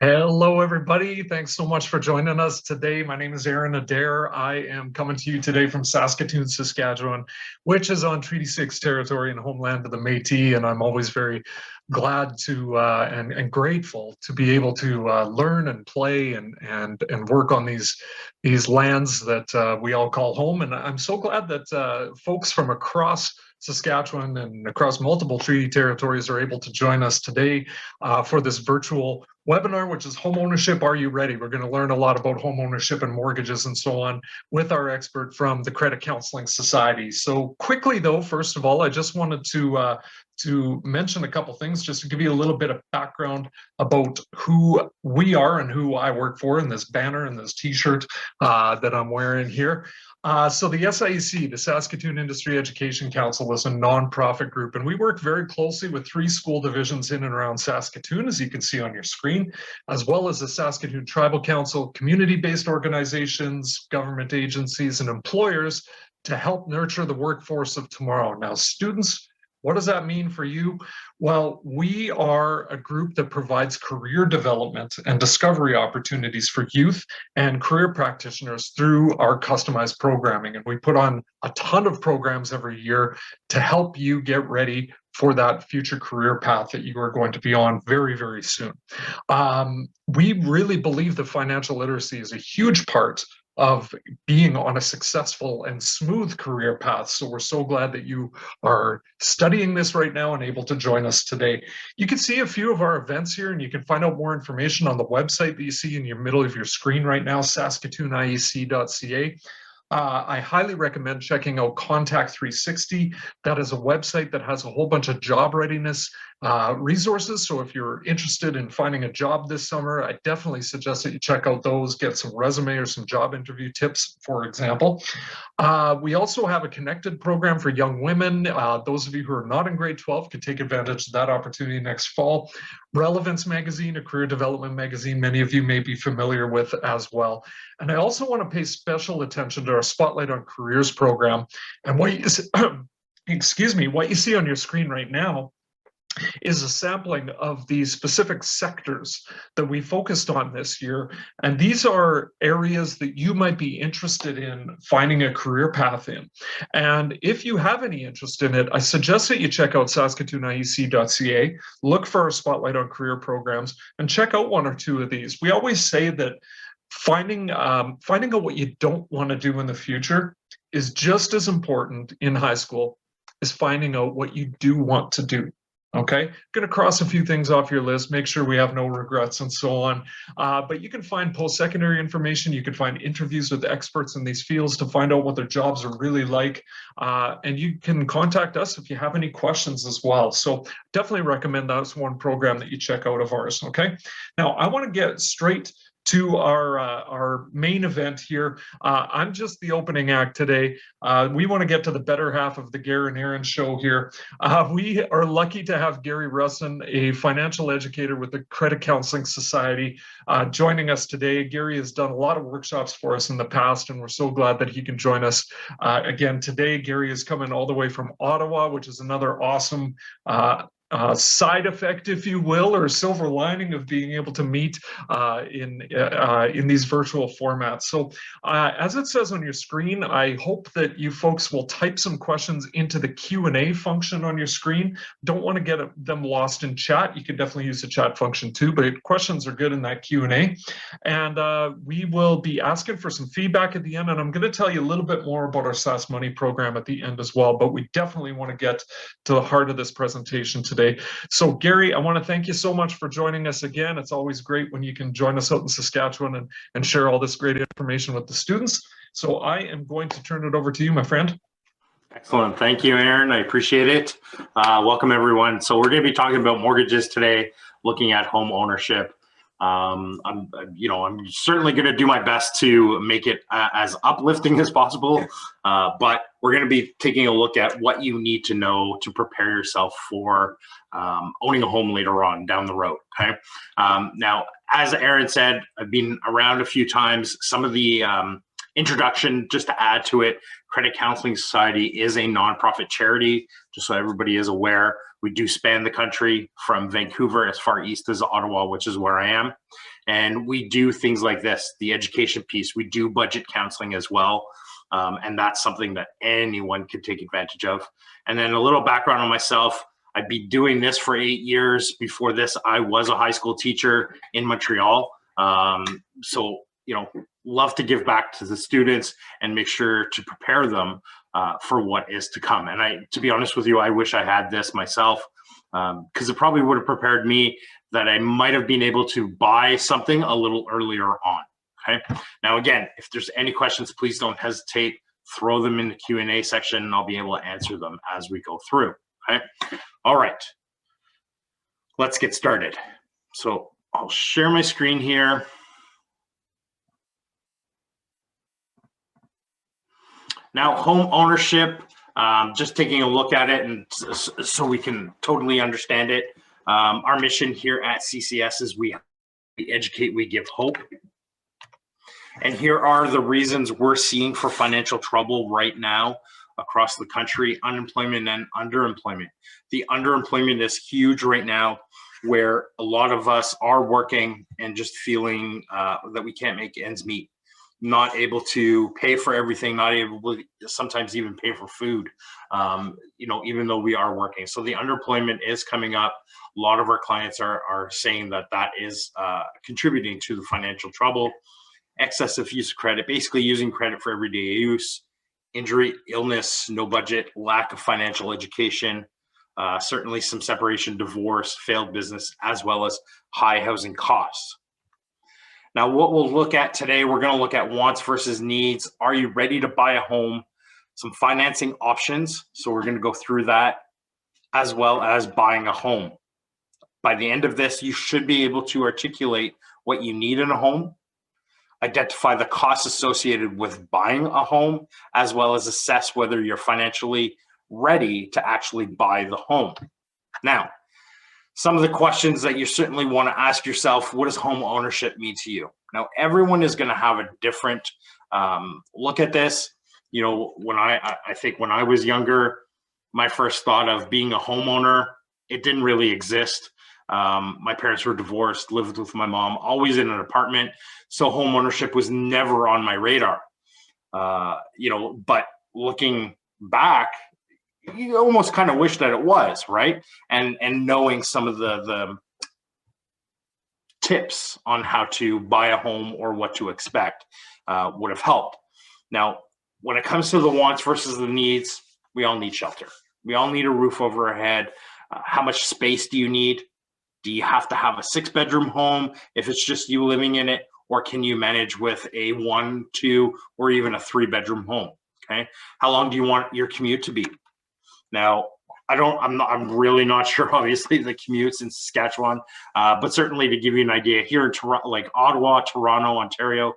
Hello, everybody. Thanks so much for joining us today. My name is Aaron Adair. I am coming to you today from Saskatoon, Saskatchewan, which is on Treaty 6 territory and homeland of the Métis. And I'm always very glad to and grateful to be able to learn and play and work on these lands that we all call home. And I'm so glad that folks from across Saskatchewan and across multiple treaty territories are able to join us today for this virtual webinar, which is Homeownership, Are You Ready? We're going to learn a lot about homeownership and mortgages and so on with our expert from the Credit Cousling Society. So quickly though, first of all, I just wanted to mention a couple things just to give you a little bit of background about who we are and who I work for in this banner and this t-shirt that I'm wearing here. So the SIEC, the Saskatoon Industry-Education Council, is a nonprofit group, and we work very closely with 3 school divisions in and around Saskatoon, as you can see on your screen, as well as the Saskatoon Tribal Council, community-based organizations, government agencies, and employers to help nurture the workforce of tomorrow. Now, students, what does that mean for you? Well, we are a group that provides career development and discovery opportunities for youth and career practitioners through our customized programming. And we put on a ton of programs every year to help you get ready for that future career path that you are going to be on very, very soon. We really believe that financial literacy is a huge part of being on a successful and smooth career path. So we're so glad that you are studying this right now and able to join us today. You can see a few of our events here, and you can find out more information on the website that you see in the middle of your screen right now, saskatooniec.ca. I highly recommend checking out Contact 360. That is a website that has a whole bunch of job readiness resources. So if you're interested in finding a job this summer, I definitely suggest that you check out those, get some resume or some job interview tips, for example. We also have a connected program for young women. Those of you who are not in grade 12 could take advantage of that opportunity next fall. Relevance magazine, a career development magazine, many of you may be familiar with as well. And I also want to pay special attention to our Spotlight on Careers program. And what you, excuse me, what you see on your screen right now is a sampling of the specific sectors that we focused on this year. And these are areas that you might be interested in finding a career path in. And if you have any interest in it, I suggest that you check out saskatooniec.ca, look for our Spotlight on Career programs, and check out 1 or 2 of these. We always say that finding out what you don't want to do in the future is just as important in high school as finding out what you do want to do. Okay, going to cross a few things off your list, make sure we have no regrets and so on. But you can find post-secondary information. You can find interviews with experts in these fields to find out what their jobs are really like. And you can contact us if you have any questions as well. So definitely recommend that's one program that you check out of ours. Okay, now I want to get straight to our main event here. I'm just the opening act today. We want to get to the better half of the Gary and Aaron show here. We are lucky to have Gary Rusyn, a financial educator with the Credit Cousling Society, joining us today. Gary has done a lot of workshops for us in the past, and we're so glad that he can join us again today. Gary is coming all the way from Ottawa, which is another awesome side effect, if you will, or silver lining of being able to meet in these virtual formats. So as it says on your screen, I hope that you folks will type some questions into the Q&A function on your screen. Don't want to get them lost in chat. You can definitely use the chat function too, but questions are good in that Q&A. And we will be asking for some feedback at the end, and I'm going to tell you a little bit more about our SaskMoney program at the end as well, but we definitely want to get to the heart of this presentation today. So Gary, I want to thank you so much for joining us again. It's always great when you can join us out in Saskatchewan and share all this great information with the students. So I am going to turn it over to you, my friend. Excellent. Thank you, Aaron. I appreciate it. Welcome, everyone. So we're going to be talking about mortgages today, looking at home ownership. I'm certainly going to do my best to make it as uplifting as possible, but we're going to be taking a look at what you need to know to prepare yourself for owning a home later on down the road. Okay. Now, as Aaron said, I've been around a few times. Some of the introduction, just to add to it, Credit Cousling Society is a nonprofit charity, just so everybody is aware. We do span the country from Vancouver as far east as Ottawa, which is where I am. And we do things like this, the education piece. We do budget counseling as well. And that's something that anyone could take advantage of. And then a little background on myself. I've been doing this for 8 years. Before this, I was a high school teacher in Montreal. Love to give back to the students and make sure to prepare them for what is to come. And to be honest with you, I wish I had this myself, because it probably would have prepared me that I might have been able to buy something a little earlier on. Okay. Now, again, if there's any questions, please don't hesitate. Throw them in the Q&A section and I'll be able to answer them as we go through. Okay. All right. Let's get started. So I'll share my screen here. Now, home ownership, just taking a look at it and so we can totally understand it. Our mission here at CCS is we educate, we give hope. And here are the reasons we're seeing for financial trouble right now across the country: unemployment and underemployment. The underemployment is huge right now, where a lot of us are working and just feeling that we can't make ends meet. Not able to pay for everything, not able to sometimes even pay for food, even though we are working. So the underemployment is coming up. A lot of our clients are saying that is contributing to the financial trouble. Excessive use of credit, basically using credit for everyday use, injury, illness, no budget, lack of financial education, certainly some separation, divorce, failed business, as well as high housing costs. Now, what we'll look at today, we're going to look at wants versus needs. Are you ready to buy a home? Some financing options. So we're going to go through that, as well as buying a home. By the end of this, you should be able to articulate what you need in a home, identify the costs associated with buying a home, as well as assess whether you're financially ready to actually buy the home. Now, some of the questions that you certainly want to ask yourself: what does home ownership mean to you? Now, everyone is going to have a different look at this. When I think when I was younger, my first thought of being a homeowner, it didn't really exist. My parents were divorced, lived with my mom, always in an apartment. So home ownership was never on my radar. But looking back, you almost kind of wish that it was, right? And knowing some of the tips on how to buy a home or what to expect would have helped. Now, when it comes to the wants versus the needs, we all need shelter. We all need a roof over our head. How much space do you need? Do you have to have a 6-bedroom home if it's just you living in it? Or can you manage with a 1, 2, or even a 3-bedroom home? Okay. How long do you want your commute to be? Now, I'm really not sure, obviously, the commutes in Saskatchewan, but certainly to give you an idea, here in Toronto, like Ottawa, Toronto, Ontario,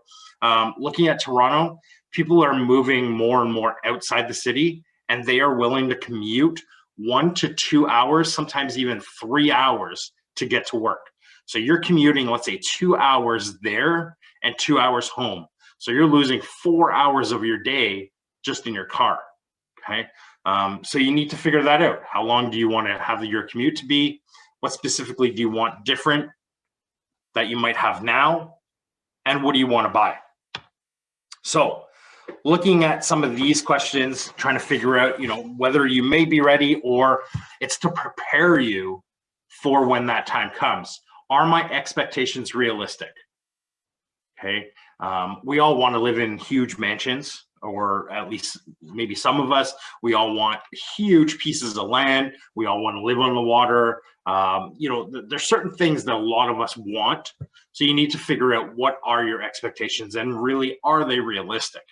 looking at Toronto, people are moving more and more outside the city, and they are willing to commute 1 to 2 hours, sometimes even 3 hours to get to work. So you're commuting, let's say, 2 hours there and 2 hours home. So you're losing 4 hours of your day just in your car, okay? So you need to figure that out. How long do you want to have your commute to be? What specifically do you want different that you might have now? And what do you want to buy? So looking at some of these questions, trying to figure out, whether you may be ready or it's to prepare you for when that time comes. Are my expectations realistic? Okay. We all want to live in huge mansions, or at least maybe some of us. We all want huge pieces of land. We all want to live on the water. There's certain things that a lot of us want. So you need to figure out, what are your expectations, and really, are they realistic?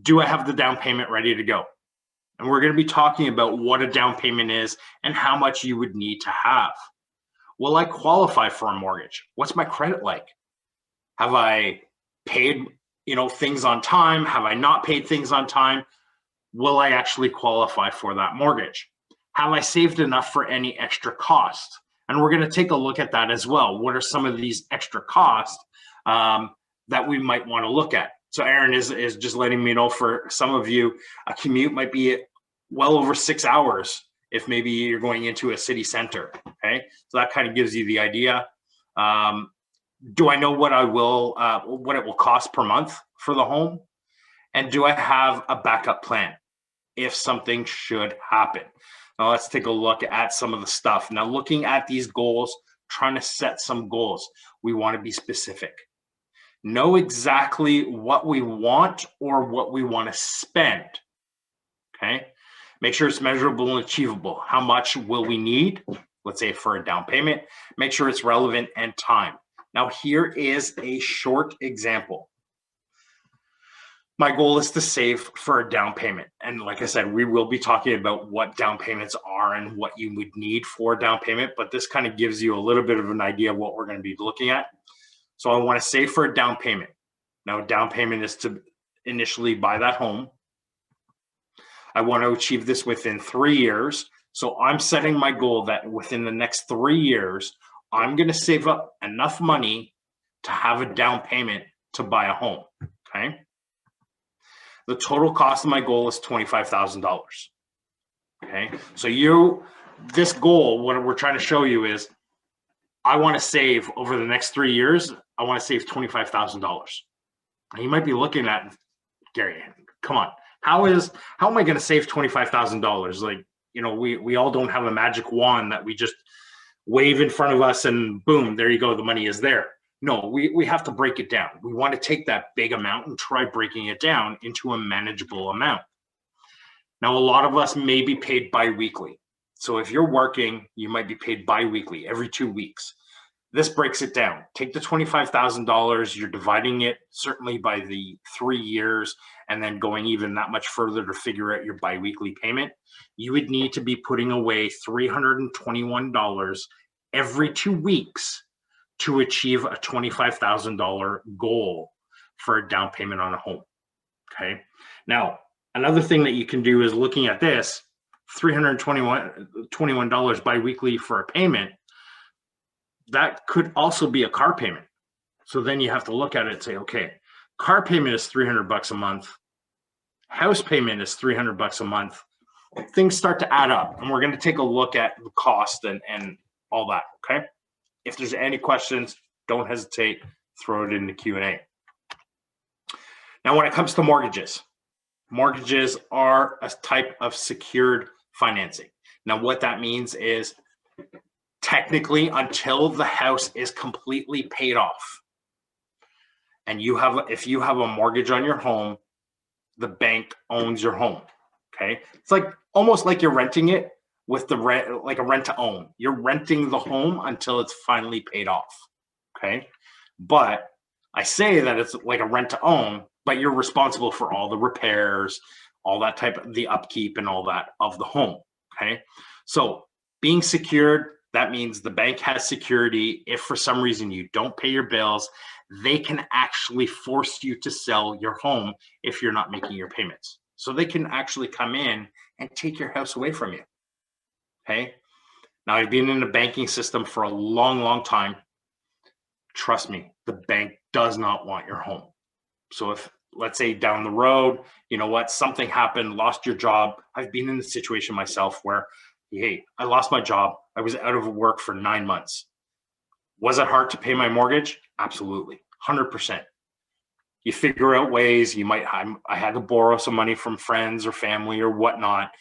Do I have the down payment ready to go? And we're going to be talking about what a down payment is and how much you would need to have. Will I qualify for a mortgage? What's my credit like? Have I paid, things on time? Have I not paid things on time? Will I actually qualify for that mortgage? Have I saved enough for any extra cost? And we're going to take a look at that as well. What are some of these extra costs that we might want to look at? So Aaron is just letting me know, for some of you, a commute might be well over 6 hours if maybe you're going into a city center, okay? So that kind of gives you the idea. Do I know what it will cost per month for the home? And do I have a backup plan if something should happen? Now let's take a look at some of the stuff. Now, looking at these goals, trying to set some goals, we want to be specific. Know exactly what we want or what we want to spend, okay? Make sure it's measurable and achievable. How much will we need, let's say, for a down payment? Make sure it's relevant and time. Now, here is a short example. My goal is to save for a down payment. And like I said, we will be talking about what down payments are and what you would need for a down payment, but this kind of gives you a little bit of an idea of what we're going to be looking at. So I want to save for a down payment. Now, a down payment is to initially buy that home. I want to achieve this within 3 years. So I'm setting my goal that within the next 3 years, I'm going to save up enough money to have a down payment to buy a home, okay? The total cost of my goal is $25,000, okay? So this goal, what we're trying to show you is, I want to save over the next 3 years, I want to save $25,000. And you might be looking at, Gary, come on, how am I going to save $25,000? Like, we all don't have a magic wand that we just wave in front of us and boom, there you go, the money is there. No, we have to break it down. We want to take that big amount and try breaking it down into a manageable amount. Now, a lot of us may be paid bi-weekly. So if you're working, you might be paid bi-weekly, every 2 weeks. This breaks it down. Take the $25,000, you're dividing it certainly by the 3 years, and then going even that much further to figure out your bi-weekly payment. You would need to be putting away $321 every 2 weeks to achieve a $25,000 goal for a down payment on a home, okay? Now, another thing that you can do is looking at this, $321 bi-weekly for a payment, that could also be a car payment. So then you have to look at it and say, okay, car payment is $300 a month, house payment is $300 a month. Things start to add up, and we're going to take a look at the cost and all that, okay? If there's any questions, don't hesitate, throw it in the Q&A. Now, when it comes to mortgages are a type of secured financing. Now, what that means is, technically, until the house is completely paid off, and if you have a mortgage on your home, the bank owns your home, okay? It's like almost like you're renting it with the rent, like a rent to own. You're renting the home until it's finally paid off, okay? But I say that it's like a rent to own, but you're responsible for all the repairs, all that the upkeep and all that of the home, okay? So being secured, that means the bank has security. If for some reason you don't pay your bills, they can actually force you to sell your home if you're not making your payments. So they can actually come in and take your house away from you, okay? Now, I've been in the banking system for a long, long time. Trust me, the bank does not want your home. So if, let's say down the road, you know what, something happened, lost your job. I've been in the situation myself where, hey, I lost my job. I was out of work for 9 months. Was it hard to pay my mortgage? Absolutely, 100%. You figure out ways. I had to borrow some money from friends or family or whatnot,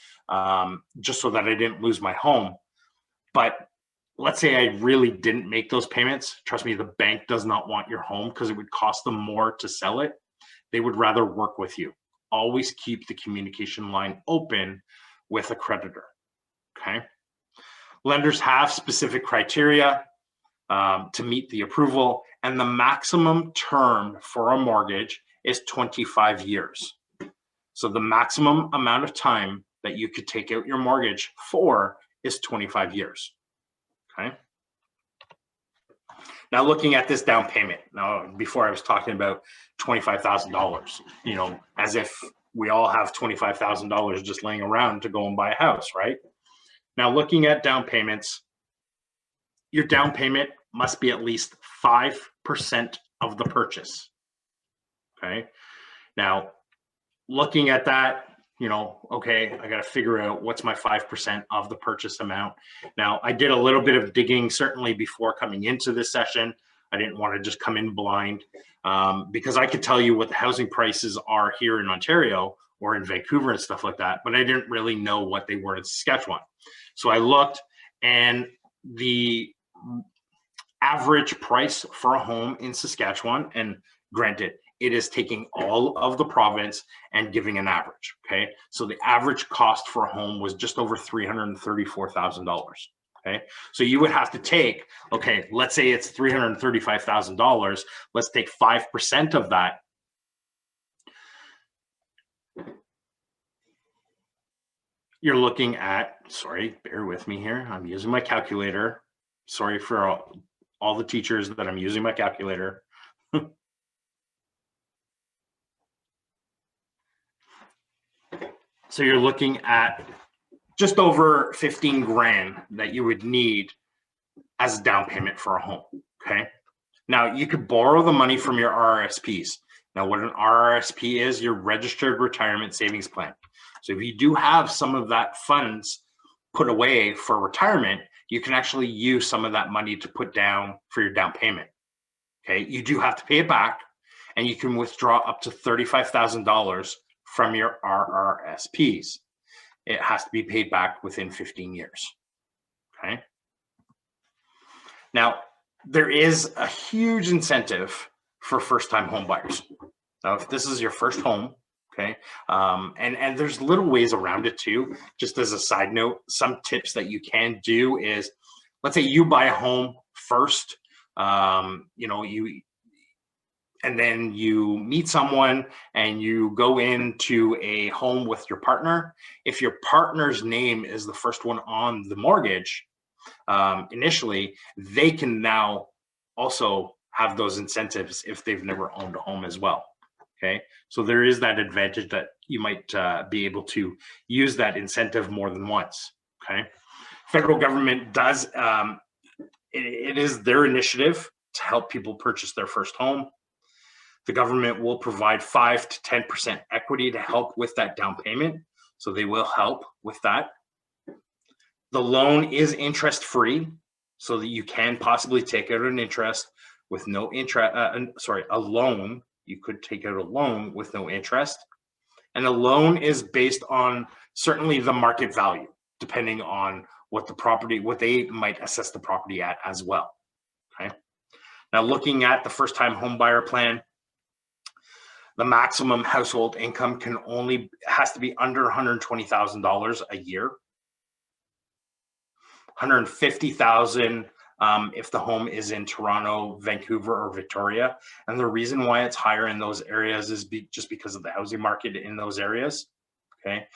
just so that I didn't lose my home. But let's say I really didn't make those payments. Trust me, the bank does not want your home because it would cost them more to sell it. They would rather work with you. Always keep the communication line open with a creditor, okay? Lenders have specific criteria to meet the approval, and the maximum term for a mortgage is 25 years. So the maximum amount of time that you could take out your mortgage for is 25 years, okay? Now, looking at this down payment, now before I was talking about $25,000, you know, as if we all have $25,000 just laying around to go and buy a house, right? Now, looking at down payments, your down payment must be at least 5% of the purchase. Okay. Now, looking at that, you know, okay, I got to figure out what's my 5% of the purchase amount. Now, I did a little bit of digging, certainly before coming into this session. I didn't want to just come in blind because I could tell you what the housing prices are here in Ontario or in Vancouver and stuff like that, but I didn't really know what they were in Saskatchewan. So I looked, and the average price for a home in Saskatchewan, and granted, it is taking all of the province and giving an average, okay? So the average cost for a home was just over $334,000, okay? So you would have to take, okay, let's say it's $335,000. Let's take 5% of that. You're looking at, sorry, bear with me here. I'm using my calculator. Sorry for all the teachers that I'm using my calculator. So you're looking at just over 15 grand that you would need as a down payment for a home, okay? Now, you could borrow the money from your RRSPs. Now, what an RRSP is, your Registered Retirement Savings Plan. So if you do have some of that funds put away for retirement, you can actually use some of that money to put down for your down payment, okay? You do have to pay it back, and you can withdraw up to $35,000 from your RRSPs. It has to be paid back within 15 years, okay? Now, there is a huge incentive for first-time home buyers. Now, if this is your first home, okay, and there's little ways around it too. Just as a side note, some tips that you can do is, let's say you buy a home first, you know, and then you meet someone and you go into a home with your partner. If your partner's name is the first one on the mortgage, initially, they can now also have those incentives if they've never owned a home as well, okay? So there is that advantage that you might be able to use that incentive more than once, okay? Federal government does, it is their initiative to help people purchase their first home. The government will provide 5 to 10% equity to help with that down payment. So they will help with that. The loan is interest-free, so that you can possibly take out an interest with no interest, a loan. You could take out a loan with no interest. And a loan is based on certainly the market value, depending on what the property, what they might assess the property at as well, okay? Now, looking at the first-time home buyer plan, the maximum household income has to be under $120,000 a year. $150,000 if the home is in Toronto, Vancouver, or Victoria. And the reason why it's higher in those areas is just because of the housing market in those areas. Okay,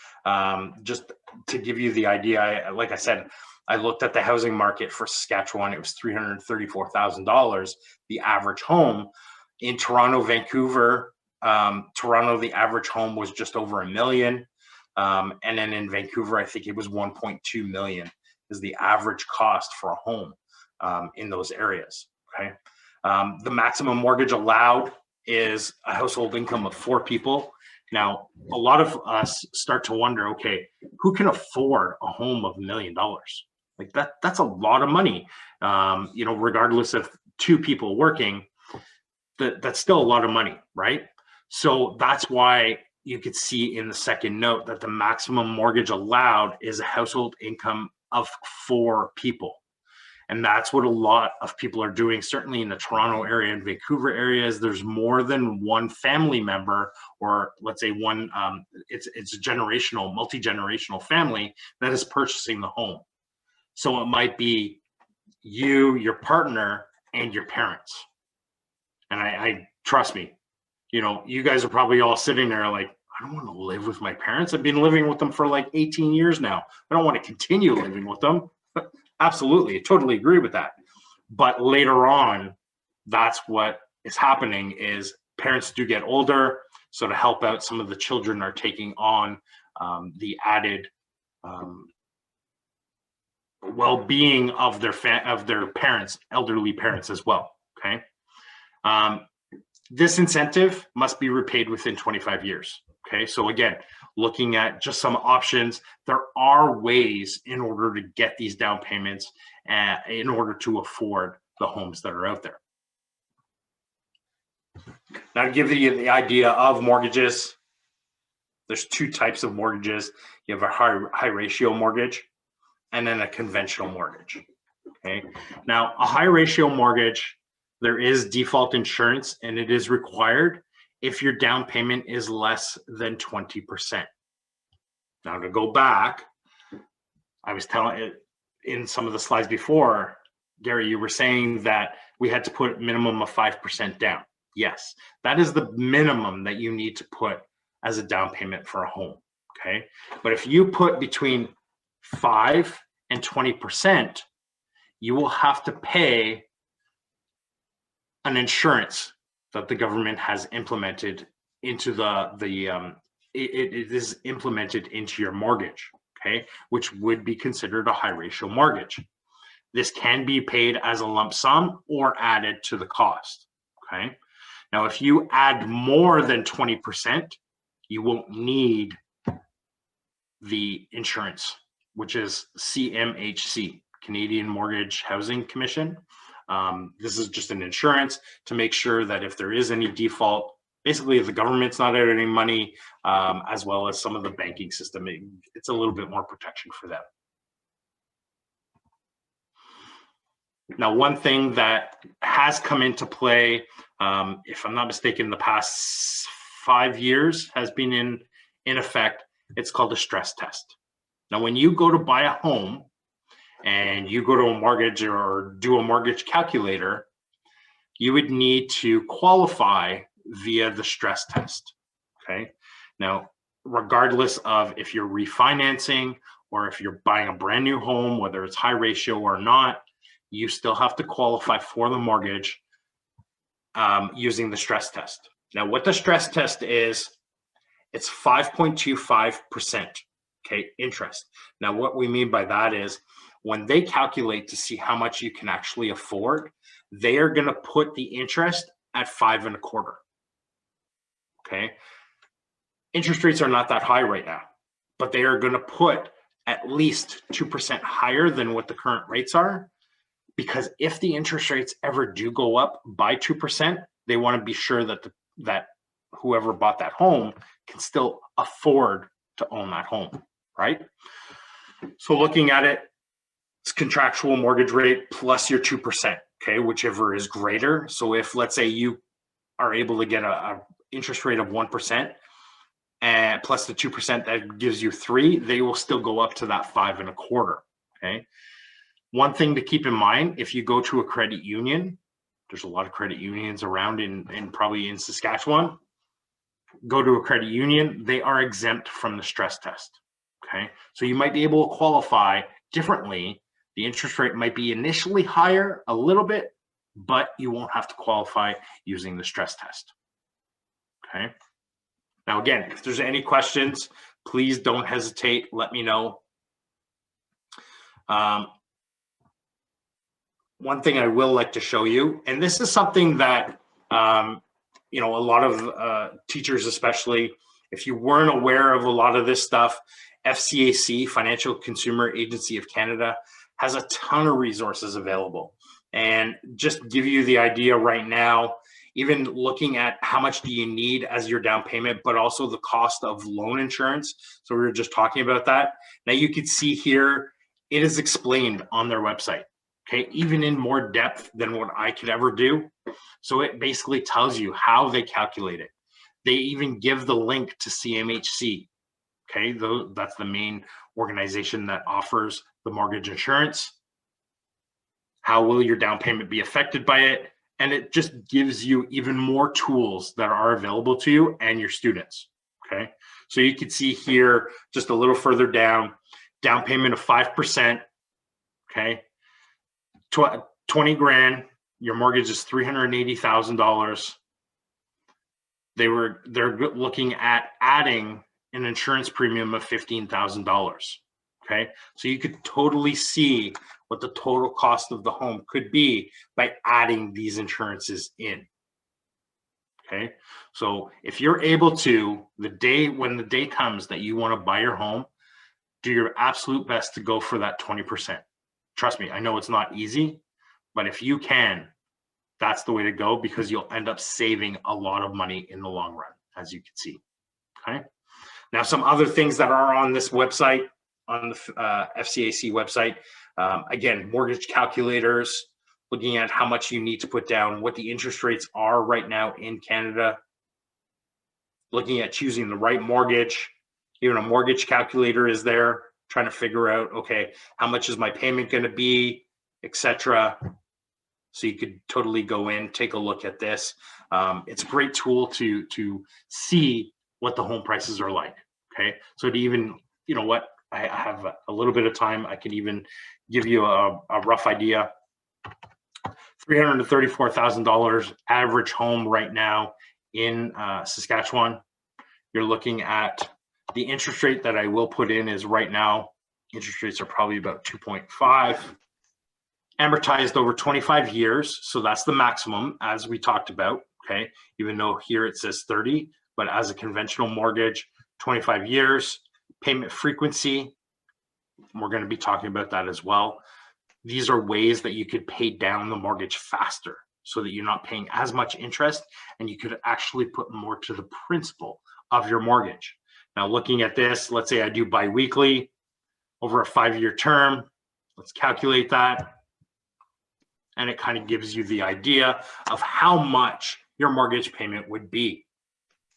just to give you the idea, like I said, I looked at the housing market for Saskatchewan. It was $334,000, the average home. In Toronto, Vancouver, Toronto, the average home was just over $1 million. And then in Vancouver, I think it was 1.2 million is the average cost for a home in those areas, okay? The maximum mortgage allowed is a household income of 4 people. Now, a lot of us start to wonder, okay, who can afford a home of $1 million? Like that's a lot of money. You know, regardless of 2 people working, that's still a lot of money, right? So that's why you could see in the second note that the maximum mortgage allowed is a household income of 4 people. And that's what a lot of people are doing, certainly in the Toronto area and Vancouver areas. There's more than one family member, or let's say one, it's a generational, multi-generational family that is purchasing the home. So it might be you, your partner, and your parents. And I trust me, you know, you guys are probably all sitting there like, I don't want to live with my parents. I've been living with them for like 18 years now. I don't want to continue living with them. Absolutely, I totally agree with that. But later on, that's what is happening is parents do get older. So to help out, some of the children are taking on the added well-being of their parents, elderly parents as well. Okay, this incentive must be repaid within 25 years. Okay, so again, looking at just some options, there are ways in order to get these down payments in order to afford the homes that are out there. Now, to give you the idea of mortgages, there's two types of mortgages. You have a high ratio mortgage and then a conventional mortgage. Okay, now a high ratio mortgage, there is default insurance and it is required if your down payment is less than 20%. Now, to go back, I was telling it in some of the slides before, Gary, you were saying that we had to put a minimum of 5% down. Yes, that is the minimum that you need to put as a down payment for a home. Okay, but if you put between 5 and 20%, you will have to pay an insurance that the government has implemented into it is implemented into your mortgage, okay, which would be considered a high ratio mortgage. This can be paid as a lump sum or added to the cost, okay? Now, if you add more than 20%, you won't need the insurance, which is CMHC, Canadian Mortgage Housing Commission. This is just an insurance to make sure that if there is any default, basically if the government's not out any money, as well as some of the banking system, it's a little bit more protection for them. Now, one thing that has come into play, if I'm not mistaken, the past 5 years has been in effect, it's called a stress test. Now, when you go to buy a home and you go to a mortgage or do a mortgage calculator, you would need to qualify via the stress test, okay? Now, regardless of if you're refinancing or if you're buying a brand new home, whether it's high ratio or not, you still have to qualify for the mortgage using the stress test. Now, what the stress test is, it's 5.25%, okay, interest. Now, what we mean by that is when they calculate to see how much you can actually afford, they are going to put the interest at 5.25%. Okay, interest rates are not that high right now, but they are going to put at least 2% higher than what the current rates are, because if the interest rates ever do go up by 2%, they want to be sure that that whoever bought that home can still afford to own that home, right? So looking at it, it's contractual mortgage rate plus your 2%, okay, whichever is greater. So if, let's say, you are able to get a interest rate of 1% and plus the 2% that gives you 3%, they will still go up to that 5.25%, okay? One thing to keep in mind, if you go to a credit union, there's a lot of credit unions around in probably in Saskatchewan. Go to a credit union, they are exempt from the stress test, okay? So you might be able to qualify differently. The interest rate might be initially higher a little bit, but you won't have to qualify using the stress test, okay? Now, again, if there's any questions, please don't hesitate, let me know. One thing I will like to show you, and this is something that, you know, a lot of teachers, especially, if you weren't aware of a lot of this stuff, FCAC, Financial Consumer Agency of Canada, has a ton of resources available. And just give you the idea right now, even looking at how much do you need as your down payment, but also the cost of loan insurance. So we were just talking about that. Now you can see here, it is explained on their website, okay, even in more depth than what I could ever do. So it basically tells you how they calculate it. They even give the link to CMHC, okay, that's the main organization that offers the mortgage insurance. How will your down payment be affected by it? And it just gives you even more tools that are available to you and your students, okay? So you can see here, just a little further down payment of 5%, okay? 20 grand your mortgage is $380,000. They're looking at adding an insurance premium of $15,000. Okay, so you could totally see what the total cost of the home could be by adding these insurances in. Okay, so if you're able to, when the day comes that you want to buy your home, do your absolute best to go for that 20%. Trust me, I know it's not easy, but if you can, that's the way to go, because you'll end up saving a lot of money in the long run, as you can see. Okay. Now, some other things that are on this website, on the FCAC website, again, mortgage calculators, looking at how much you need to put down, what the interest rates are right now in Canada, looking at choosing the right mortgage. Even a mortgage calculator is there, trying to figure out, okay, how much is my payment going to be, etc. So you could totally go in, take a look at this. It's a great tool to see what the home prices are like. Okay, so to even, you know what, I have a little bit of time, I can even give you a rough idea. $334,000 average home right now in Saskatchewan. You're looking at the interest rate that I will put in is right now, interest rates are probably about 2.5, amortized over 25 years. So that's the maximum, as we talked about. Okay, even though here it says 30, but as a conventional mortgage, 25 years. Payment frequency, we're going to be talking about that as well. These are ways that you could pay down the mortgage faster so that you're not paying as much interest, and you could actually put more to the principal of your mortgage. Now, looking at this, let's say I do biweekly over a 5-year term. Let's calculate that. And it kind of gives you the idea of how much your mortgage payment would be.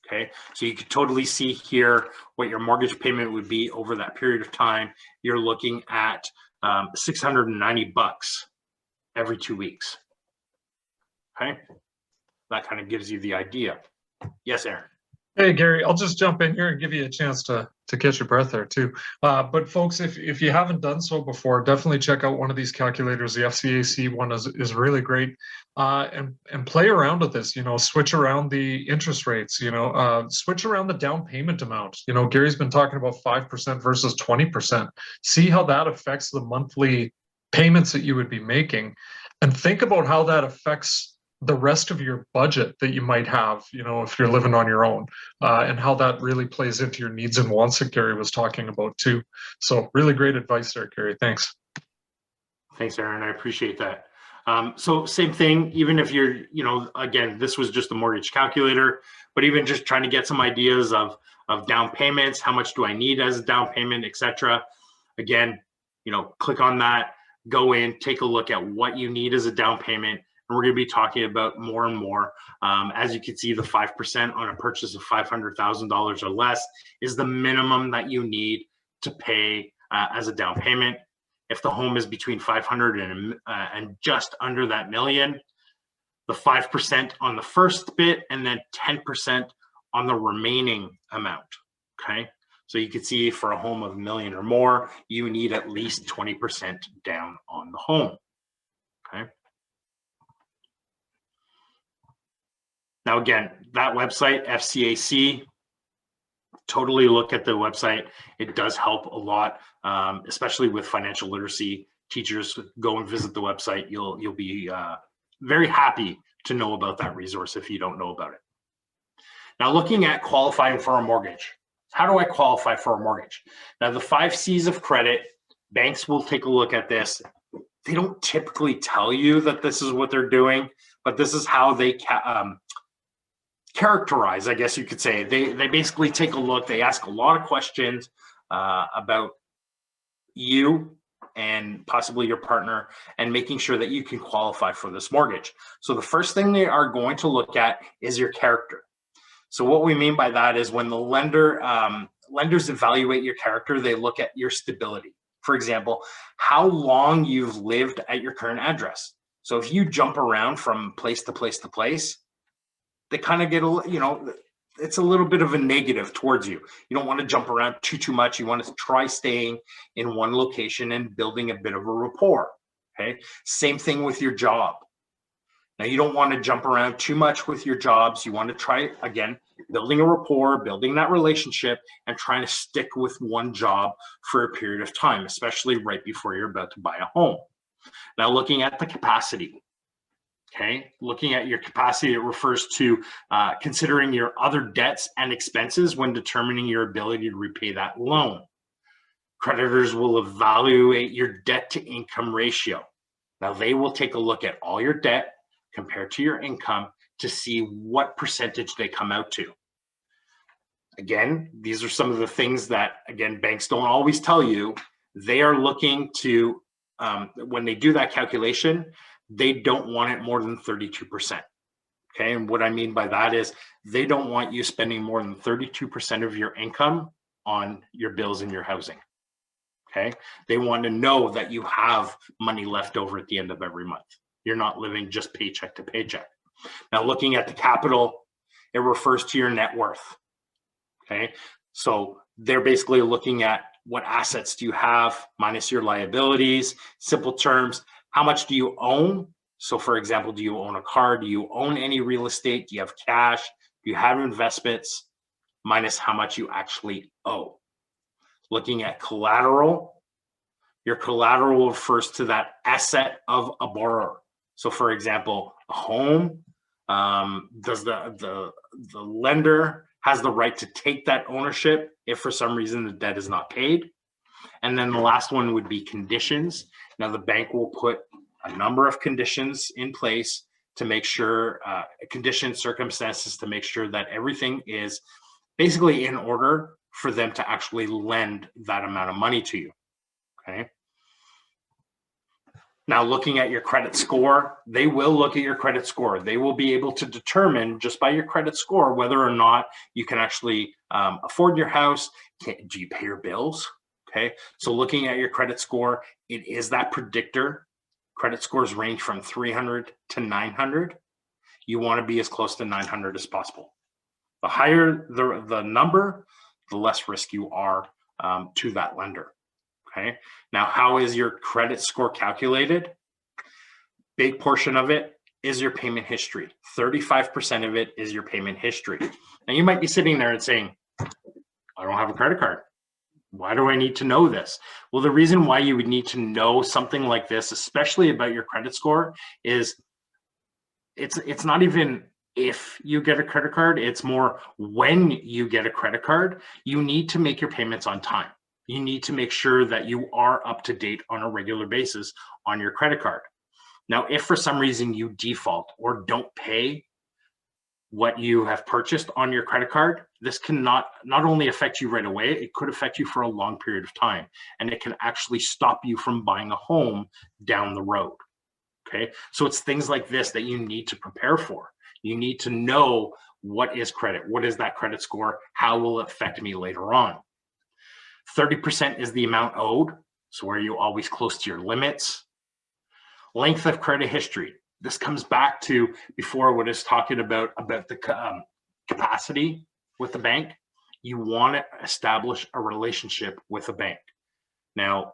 Okay, so you could totally see here what your mortgage payment would be over that period of time. You're looking at $690 every 2 weeks. Okay, that kind of gives you the idea. Yes, Aaron. Hey, Gary, I'll just jump in here and give you a chance to catch your breath there too. But folks, if you haven't done so before, definitely check out one of these calculators. The FCAC one is really great. And play around with this, switch around the interest rates, switch around the down payment amount. Gary's been talking about 5% versus 20%. See how that affects the monthly payments that you would be making, and think about how that affects the rest of your budget that you might have, if you're living on your own, and how that really plays into your needs and wants that Gary was talking about too. So really great advice there, Gary. Thanks. Thanks, Aaron. I appreciate that. So same thing, even if you're, again, this was just a mortgage calculator, but even just trying to get some ideas of down payments, how much do I need as a down payment, etc. Again, click on that, go in, take a look at what you need as a down payment. And we're going to be talking about more and more. As you can see, the 5% on a purchase of $500,000 or less is the minimum that you to pay as a down payment. If the home is between 500 and just under that million, the 5% on the first bit and then 10% on the remaining amount. Okay, so you can see for a home of $1 million or more, you need at least 20% down on the home. Okay. Now, again, that website, FCAC, totally look at the website. It does help a lot, especially with financial literacy. Teachers, go and visit the website. You'll be very happy to know about that resource if you don't know about it. Now, looking at qualifying for a mortgage. How do I qualify for a mortgage? Now, the 5 C's of credit, banks will take a look at this. They don't typically tell you that this is what they're doing, but this is how they characterize, I guess you could say. They basically take a look. They ask a lot of questions about you and possibly your partner, and making sure that you can qualify for this mortgage. So the first thing they are going to look at is your character. So what we mean by that is when the lenders evaluate your character, they look at your stability. For example, how long you've lived at your current address. So if you jump around from place to place to place, they kind of get it's a little bit of a negative towards you. You don't want to jump around too much. You want to try staying in one location and building a bit of a rapport. Okay. Same thing with your job. Now, you don't want to jump around too much with your jobs. You want to try, again, building a rapport, building that relationship, and trying to stick with one job for a period of time, especially right before you're about to buy a home. Now, looking at the capacity, okay? Looking at your capacity, it refers to considering your other debts and expenses when determining your ability to repay that loan. Creditors will evaluate your debt to income ratio. Now, they will take a look at all your debt compared to your income to see what percentage they come out to. Again, these are some of the things that, again, banks don't always tell you. They are looking to, when they do that calculation, they don't want it more than 32%. Okay, and what I mean by that is they don't want you spending more than 32% of your income on your bills and your housing. Okay, they want to know that you have money left over at the end of every month. You're not living just paycheck to paycheck. Now, looking at the capital, it refers to your net worth. Okay, so they're basically looking at what assets do you have minus your liabilities. Simple terms, how much do you own? So for example, do you own a car? Do you own any real estate? Do you have cash? Do you have investments? Minus how much you actually owe. Looking at collateral, your collateral refers to that asset of a borrower. So for example, a home, does the lender has the right to take that ownership if for some reason the debt is not paid. And then the last one would be conditions. Now the bank will put a number of conditions in place to make sure, conditions, circumstances to make sure that everything is basically in order for them to actually lend that amount of money to you, okay? Now, looking at your credit score, they will look at your credit score. They will be able to determine just by your credit score whether or not you can actually afford your house. Do you pay your bills? Okay, so looking at your credit score, it is that predictor. Credit scores range from 300 to 900. You want to be as close to 900 as possible. The higher the number, the less risk you are to that lender. Okay, now how is your credit score calculated? Big portion of it is your payment history. 35% of it is your payment history. Now you might be sitting there and saying, I don't have a credit card. Why do I need to know this? Well, the reason why you would need to know something like this, especially about your credit score, is it's not even if you get a credit card, it's more when you get a credit card, you need to make your payments on time. You need to make sure that you are up to date on a regular basis on your credit card. Now, if for some reason you default or don't pay what you have purchased on your credit card, this can not only affect you right away, it could affect you for a long period of time, and it can actually stop you from buying a home down the road. Okay, so it's things like this that you need to prepare for. You need to know what is credit, what is that credit score, how will it affect me later on. 30% is the amount owed, so are you always close to your limits? Length of credit history. This comes back to before what I was talking about the capacity with the bank. You want to establish a relationship with a bank. Now,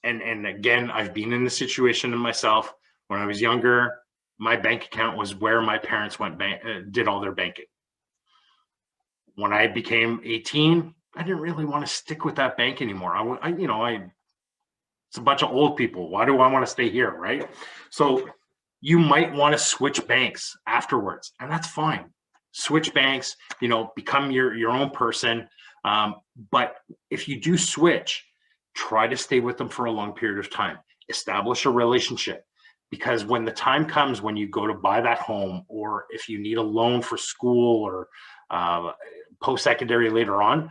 and again, I've been in this situation in myself. When I was younger, my bank account was where my parents did all their banking. When I became 18, I didn't really want to stick with that bank anymore. It's a bunch of old people. Why do I want to stay here, right? So you might want to switch banks afterwards, and that's fine. Switch banks, become your own person. But if you do switch, try to stay with them for a long period of time. Establish a relationship, because when the time comes when you go to buy that home, or if you need a loan for school or post-secondary later on,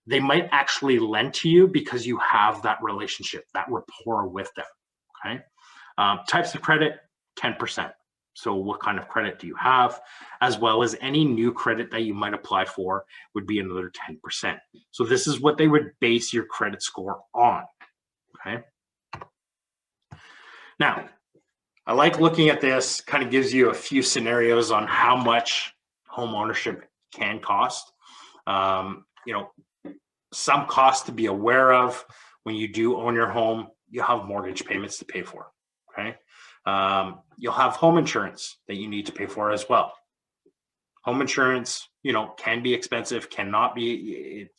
they might actually lend to you because you have that relationship, that rapport with them, okay? Types of credit, 10%. So what kind of credit do you have? As well as any new credit that you might apply for would be another 10%. So this is what they would base your credit score on, okay? Now, I like looking at this, kind of gives you a few scenarios on how much home ownership can cost. Some costs to be aware of when you do own your home. You have mortgage payments to pay for, okay? You'll have home insurance that you need to pay for as well. Home insurance, you know, can be expensive, cannot be, it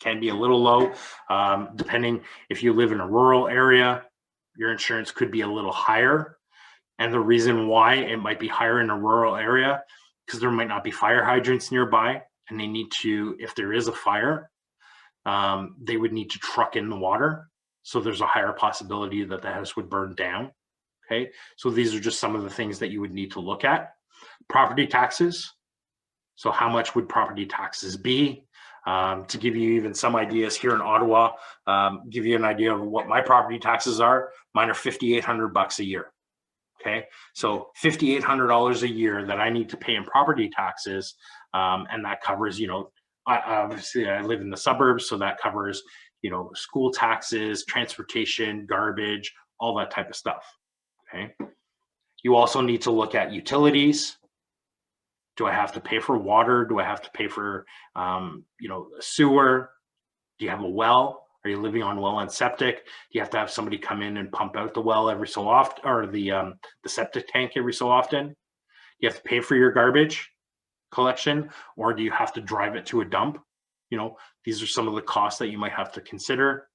can be a little low, depending if you live in a rural area, your insurance could be a little higher. And the reason why it might be higher in a rural area, because there might not be fire hydrants nearby, and they need to, if there is a fire, they would need to truck in the water. So there's a higher possibility that the house would burn down. Okay, so these are just some of the things that you would need to look at. Property taxes. So how much would property taxes be? To give you even some ideas here in Ottawa, give you an idea of what my property taxes are. Mine are $5,800 a year. Okay, so $5,800 a year that I need to pay in property taxes, and that covers, you know, obviously I live in the suburbs, so that covers, you know, school taxes, transportation, garbage, all that type of stuff. Okay, you also need to look at utilities. Do I have to pay for water? Do I have to pay for, you know, sewer? Do you have a well? Are you living on well and septic? Do you have to have somebody come in and pump out the well every so often, or the septic tank every so often? Do you have to pay for your garbage collection, or do you have to drive it to a dump? You know, these are some of the costs that you might have to consider.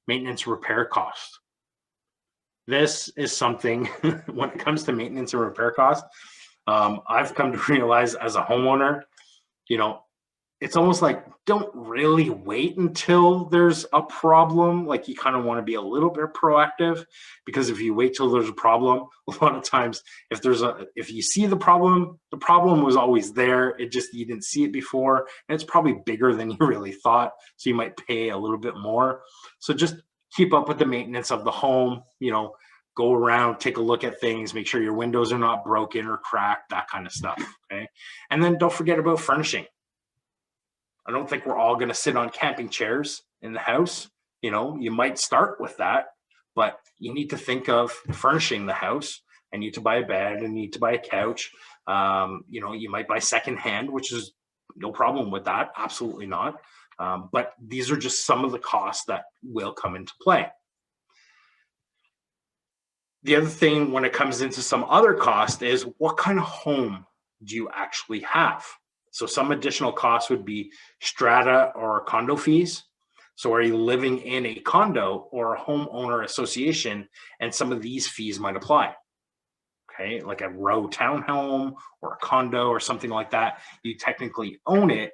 Maintenance repair costs. This is something when it comes to maintenance and repair costs, I've come to realize as a homeowner, you know, it's almost like don't really wait until there's a problem. Like you kind of want to be a little bit proactive, because if you wait till there's a problem, a lot of times if you see the problem was always there. It just, you didn't see it before, and it's probably bigger than you really thought. So you might pay a little bit more. So just keep up with the maintenance of the home, you know, go around, take a look at things, make sure your windows are not broken or cracked, that kind of stuff. Okay. And then don't forget about furnishing. I don't think we're all going to sit on camping chairs in the house. You know, you might start with that, but you need to think of furnishing the house. I need to buy a bed, I need to buy a couch. You know, you might buy secondhand, which is no problem with that. Absolutely not. But these are just some of the costs that will come into play. The other thing when it comes into some other cost is what kind of home do you actually have? So some additional costs would be strata or condo fees. So are you living in a condo or a homeowner association, and some of these fees might apply? Okay, like a row townhome or a condo or something like that. You technically own it,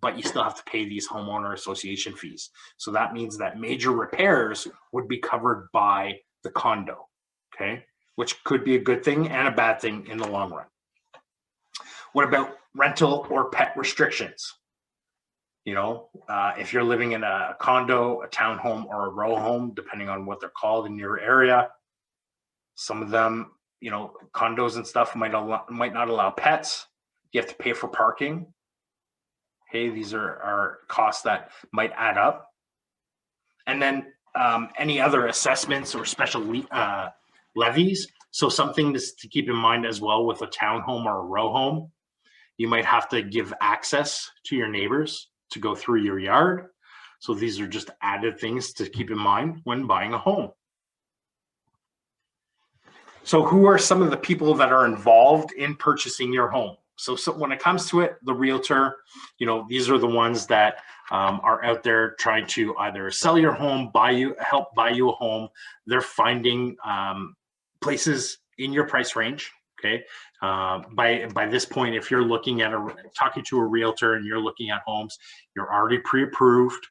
but you still have to pay these homeowner association fees. So that means that major repairs would be covered by the condo. Okay, which could be a good thing and a bad thing in the long run. What about rental or pet restrictions? You know, if you're living in a condo, a townhome, or a row home, depending on what they're called in your area, some of them, you know, condos and stuff might not allow pets. You have to pay for parking. Okay, these are costs that might add up. And then any other assessments or special levies. So something to keep in mind as well with a townhome or a row home, you might have to give access to your neighbors to go through your yard. So these are just added things to keep in mind when buying a home. So who are some of the people that are involved in purchasing your home? So when it comes to it, the realtor, you know, these are the ones that are out there trying to either sell your home, help buy you a home. They're finding places in your price range. Okay. By this point, if you're looking at talking to a realtor and you're looking at homes, you're already pre-approved.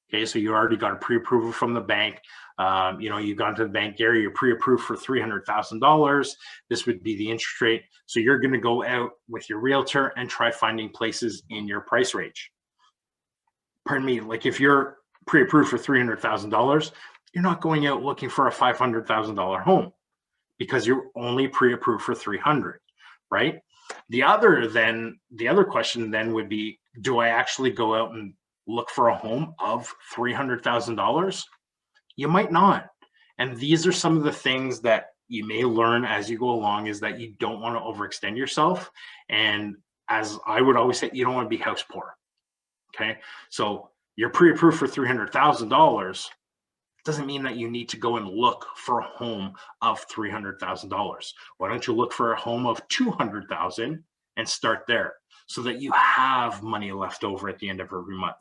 Okay, so you already got a pre-approval from the bank. You know, you've gone to the bank, Gary, you're pre-approved for $300,000. This would be the interest rate. So you're going to go out with your realtor and try finding places in your price range. Pardon me, like if you're pre-approved for $300,000, you're not going out looking for a $500,000 home, because you're only pre-approved for 300, right? The other question then would be, do I actually go out and look for a home of $300,000? You might not. And these are some of the things that you may learn as you go along, is that you don't want to overextend yourself. And as I would always say, you don't want to be house poor. Okay. So you're pre-approved for $300,000. doesn't mean that you need to go and look for a home of $300,000. Why don't you look for a home of $200,000 and start there so that you have money left over at the end of every month?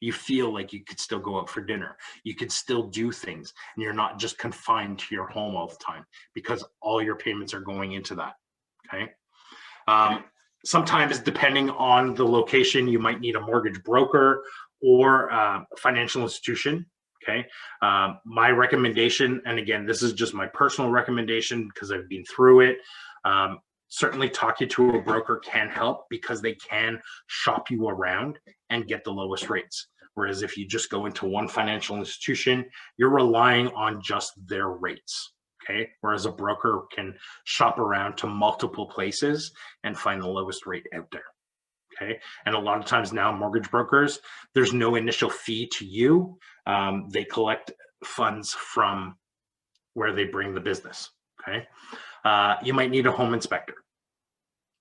You feel like you could still go out for dinner. You could still do things, and you're not just confined to your home all the time because all your payments are going into that, okay? Sometimes, depending on the location, you might need a mortgage broker or a financial institution, okay? My recommendation, and again, this is just my personal recommendation because I've been through it, certainly talking to a broker can help because they can shop you around and get the lowest rates. Whereas if you just go into one financial institution, you're relying on just their rates, okay? Whereas a broker can shop around to multiple places and find the lowest rate out there, okay? And a lot of times now, mortgage brokers, there's no initial fee to you. They collect funds from where they bring the business, okay? You might need a home inspector.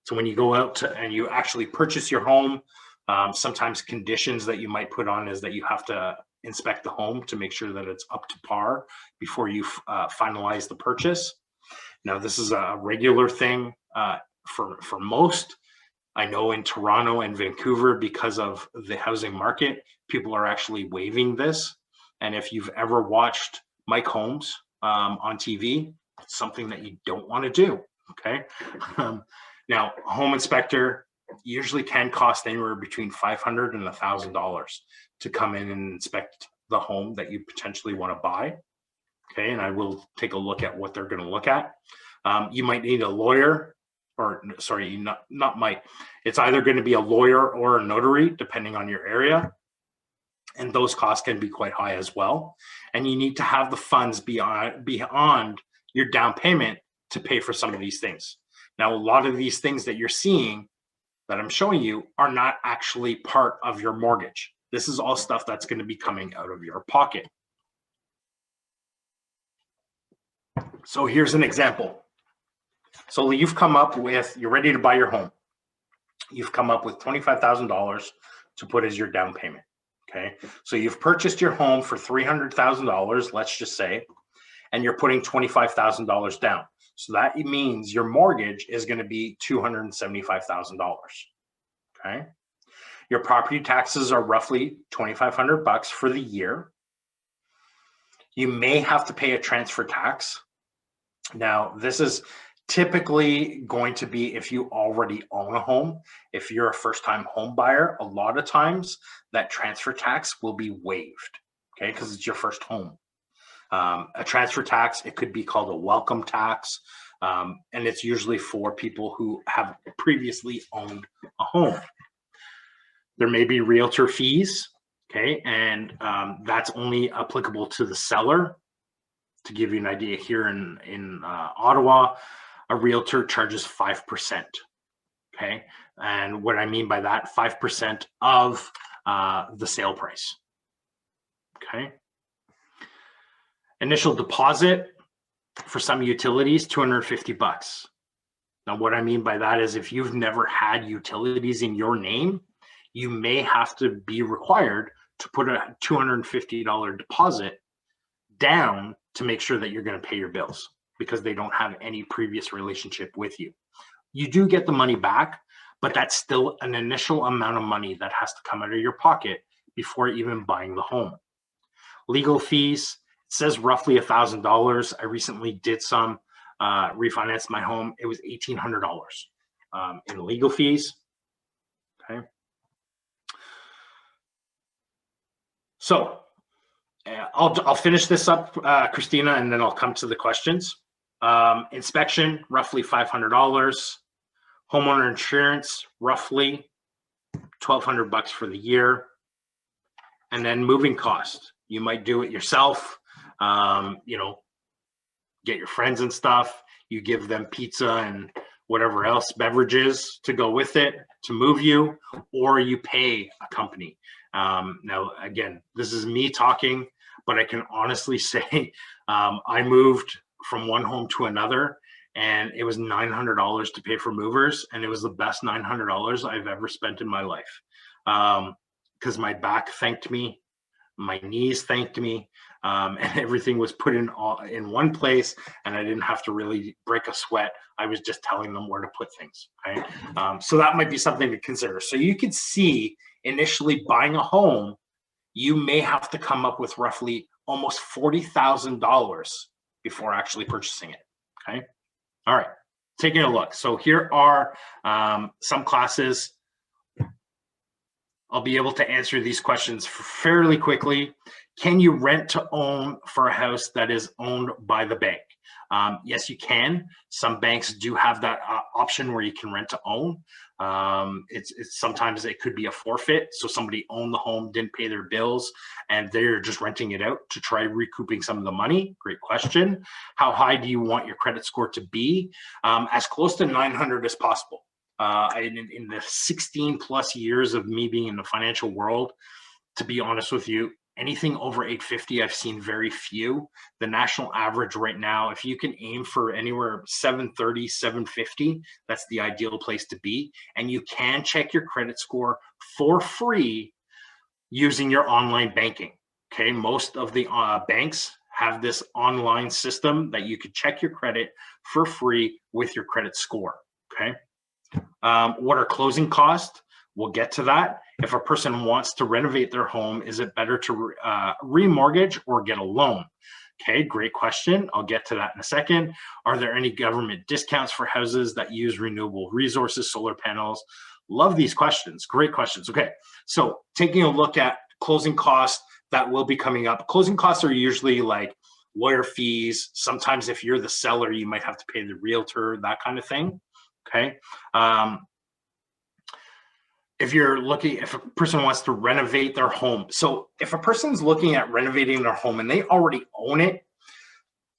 So when you go out and you actually purchase your home, sometimes conditions that you might put on is that you have to inspect the home to make sure that it's up to par before you finalize the purchase. Now, this is a regular thing for most. I know in Toronto and Vancouver, because of the housing market, people are actually waiving this. And if you've ever watched Mike Holmes on TV, it's something that you don't want to do, okay? Now, a home inspector usually can cost anywhere between $500 and $1,000 to come in and inspect the home that you potentially want to buy, okay? And I will take a look at what they're going to look at. You might need a lawyer, or sorry, not might. It's either going to be a lawyer or a notary, depending on your area. And those costs can be quite high as well. And you need to have the funds beyond your down payment to pay for some of these things. Now, a lot of these things that you're seeing that I'm showing you are not actually part of your mortgage. This is all stuff that's going to be coming out of your pocket. So here's an example. So you've come up with, you're ready to buy your home. You've come up with $25,000 to put as your down payment, okay? So you've purchased your home for $300,000, let's just say, and you're putting $25,000 down. So that means your mortgage is going to be $275,000, okay? Your property taxes are roughly $2,500 for the year. You may have to pay a transfer tax. Now, this is typically going to be if you already own a home. If you're a first-time home buyer, a lot of times that transfer tax will be waived, okay, because it's your first home. A transfer tax, it could be called a welcome tax, and it's usually for people who have previously owned a home. There may be realtor fees, okay, and that's only applicable to the seller. To give you an idea, here in Ottawa, a realtor charges 5%, okay? And what I mean by that, 5% of the sale price, okay? Initial deposit for some utilities, $250. Now, what I mean by that is if you've never had utilities in your name, you may have to be required to put a $250 deposit down to make sure that you're going to pay your bills because they don't have any previous relationship with you. You do get the money back, but that's still an initial amount of money that has to come out of your pocket before even buying the home. Legal fees, it says roughly $1,000. I recently did some, refinanced my home. It was $1,800 in legal fees, okay? So I'll finish this up, Christina, and then I'll come to the questions. Inspection, roughly $500. Homeowner insurance, roughly $1,200 for the year. And then moving cost. You might do it yourself, you know, get your friends and stuff. You give them pizza and whatever else, beverages to go with it to move you, or you pay a company. Now, again, this is me talking, but I can honestly say I moved from one home to another, and it was $900 to pay for movers, and it was the best $900 I've ever spent in my life because my back thanked me My knees thanked me, and everything was put in one place, and I didn't have to really break a sweat. I was just telling them where to put things. Okay, so that might be something to consider. So you can see, initially buying a home, you may have to come up with roughly almost $40,000 before actually purchasing it. Okay, all right, taking a look. So here are some classes. I'll be able to answer these questions fairly quickly. Can you rent to own for a house that is owned by the bank? Yes, you can. Some banks do have that option where you can rent to own. It's sometimes it could be a forfeit. So somebody owned the home, didn't pay their bills, and they're just renting it out to try recouping some of the money. Great question. How high do you want your credit score to be? As close to 900 as possible. In the 16 plus years of me being in the financial world, to be honest with you, anything over 850, I've seen very few. The national average right now, if you can aim for anywhere 730, 750, that's the ideal place to be. And you can check your credit score for free using your online banking. Okay, most of the banks have this online system that you could check your credit for free with your credit score. Okay. What are closing costs? We'll get to that. If a person wants to renovate their home, is it better to remortgage or get a loan? Okay, great question. I'll get to that in a second. Are there any government discounts for houses that use renewable resources, solar panels? Love these questions. Great questions. Okay, so taking a look at closing costs that will be coming up. Closing costs are usually like lawyer fees. Sometimes if you're the seller, you might have to pay the realtor, that kind of thing. Okay. If a person wants to renovate their home. So if a person's looking at renovating their home and they already own it,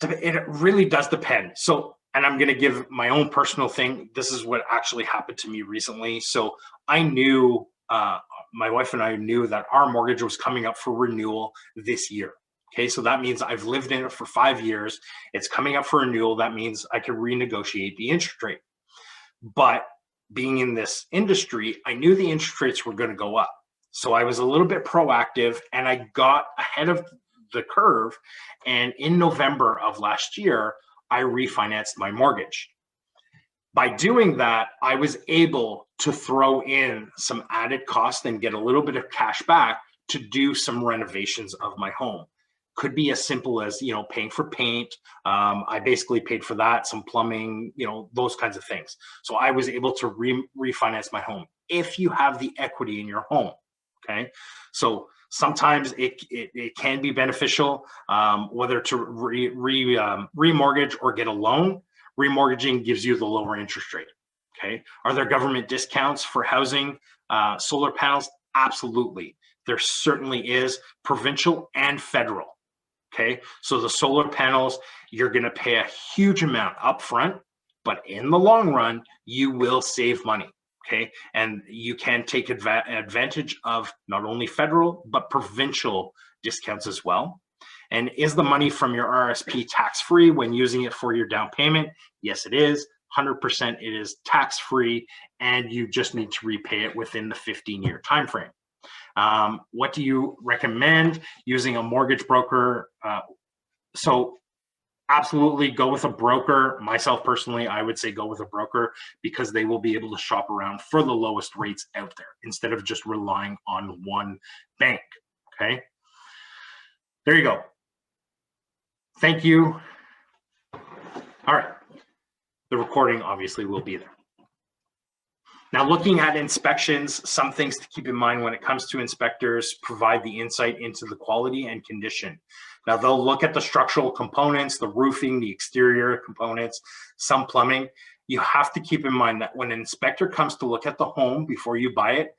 it really does depend. So, and I'm going to give my own personal thing. This is what actually happened to me recently. So I knew, my wife and I knew that our mortgage was coming up for renewal this year. Okay, so that means I've lived in it for 5 years. It's coming up for renewal. That means I could renegotiate the interest rate. But being in this industry, I knew the interest rates were going to go up. So I was a little bit proactive and I got ahead of the curve. And in November of last year, I refinanced my mortgage. By doing that, I was able to throw in some added cost and get a little bit of cash back to do some renovations of my home. Could be as simple as, paying for paint. I basically paid for that, some plumbing, those kinds of things. So I was able to refinance my home if you have the equity in your home. Okay. So sometimes it can be beneficial, whether to remortgage or get a loan. Remortgaging gives you the lower interest rate. Okay. Are there government discounts for housing, solar panels? Absolutely. There certainly is, provincial and federal. Okay, so the solar panels, you're going to pay a huge amount upfront, but in the long run, you will save money. Okay, and you can take advantage of not only federal, but provincial discounts as well. And is the money from your RSP tax-free when using it for your down payment? Yes, it is. 100% it is tax-free, and you just need to repay it within the 15-year time frame. What do you recommend? Using a mortgage broker? So absolutely go with a broker. Myself personally, I would say go with a broker because they will be able to shop around for the lowest rates out there instead of just relying on one bank. Okay. There you go. Thank you. All right. The recording obviously will be there. Now, looking at inspections, some things to keep in mind when it comes to inspectors provide the insight into the quality and condition. Now, they'll look at the structural components, the roofing, the exterior components, some plumbing. You have to keep in mind that when an inspector comes to look at the home before you buy it,